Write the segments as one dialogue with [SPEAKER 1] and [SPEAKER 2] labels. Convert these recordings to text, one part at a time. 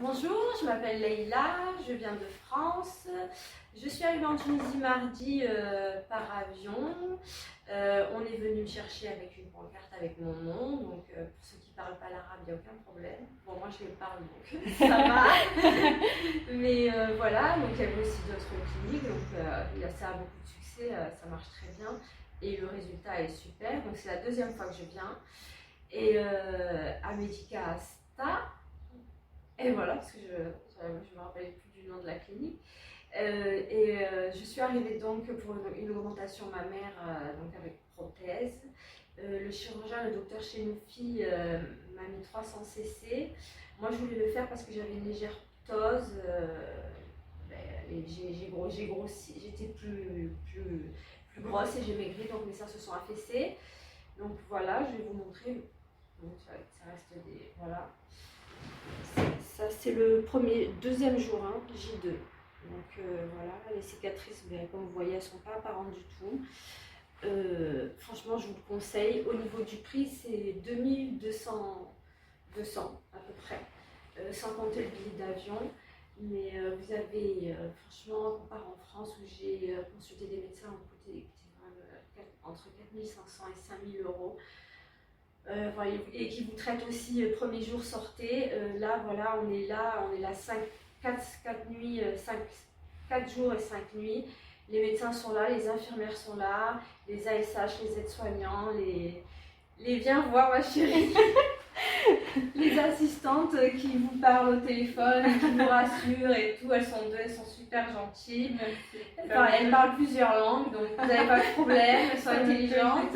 [SPEAKER 1] Bonjour, je m'appelle Leïla, je viens de France. Je suis arrivée en Tunisie mardi par avion. On est venu me chercher avec une pancarte avec mon nom. Donc pour ceux qui ne parlent pas l'arabe, il n'y a aucun problème. Bon, moi je le parle donc ça va. Mais voilà, donc il y avait aussi d'autres cliniques. Donc ça a beaucoup de succès, ça marche très bien. Et le résultat est super. Donc c'est la deuxième fois que je viens. Et à Medica Asta. Et voilà, parce que je me rappelle plus du nom de la clinique. Je suis arrivée donc pour une augmentation mammaire donc avec prothèse. Le chirurgien, le docteur Chenoufi, m'a mis 300 cc. Moi, je voulais le faire parce que j'avais une légère ptose. J'ai grossi, j'étais plus grosse et j'ai maigri, donc mes seins se sont affaissés. Donc voilà, je vais vous montrer. Donc, ça reste des. Voilà. Ça, c'est le deuxième jour, hein, J2. Donc voilà, les cicatrices, comme vous voyez, elles ne sont pas apparentes du tout. Franchement, je vous le conseille. Au niveau du prix, c'est 2200 à peu près, sans compter le billet d'avion. Mais vous avez, franchement, comparé en France où j'ai consulté des médecins, ont coûté entre 4500 et 5000 euros. Voilà, et qui vous traite aussi premier jour sortez. Là, voilà, on est là 4 nuits, 4 jours et 5 nuits. Les médecins sont là, les infirmières sont là, les ASH, les aides-soignants, les viens voir ma chérie, les assistantes qui vous parlent au téléphone, qui vous rassurent et tout. Elles sont super gentilles. Enfin, elles parlent plusieurs langues, donc vous n'avez pas de problème, elles sont intelligentes.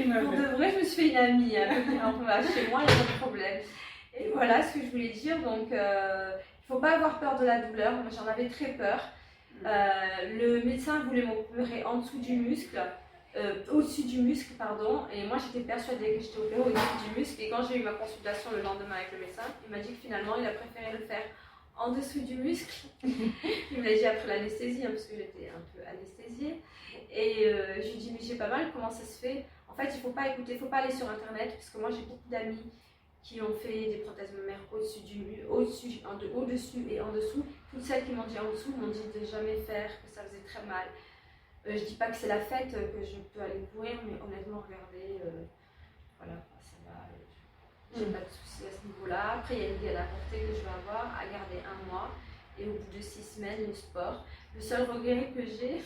[SPEAKER 1] Pour de vrai, je me suis fait une amie un peu chez moi, il n'y a pas de problème. Et voilà ce que je voulais dire. Donc, il ne faut pas avoir peur de la douleur. Moi, j'en avais très peur. Le médecin voulait m'opérer en dessous du muscle, au-dessus du muscle, pardon. Et moi, j'étais persuadée que j'étais opérée au-dessus du muscle. Et quand j'ai eu ma consultation le lendemain avec le médecin, il m'a dit que finalement, il a préféré le faire en dessous du muscle. Il me l'a dit après l'anesthésie, hein, parce que j'étais un peu anesthésiée. Et je lui ai dit, mais j'ai pas mal, comment ça se fait? En fait, il ne faut pas écouter, il ne faut pas aller sur internet, parce que moi j'ai beaucoup d'amis qui ont fait des prothèses mammaires au-dessus et en dessous. Toutes celles qui m'ont dit en dessous m'ont dit de jamais faire, que ça faisait très mal. Je dis pas que c'est la fête, que je peux aller courir, mais honnêtement, regardez, voilà, ça va. J'ai pas de soucis à ce niveau-là. Après, il y a une vie à la portée que je vais avoir, à garder 1 mois. Et au bout de 6 semaines, le sport. Le seul regret que j'ai,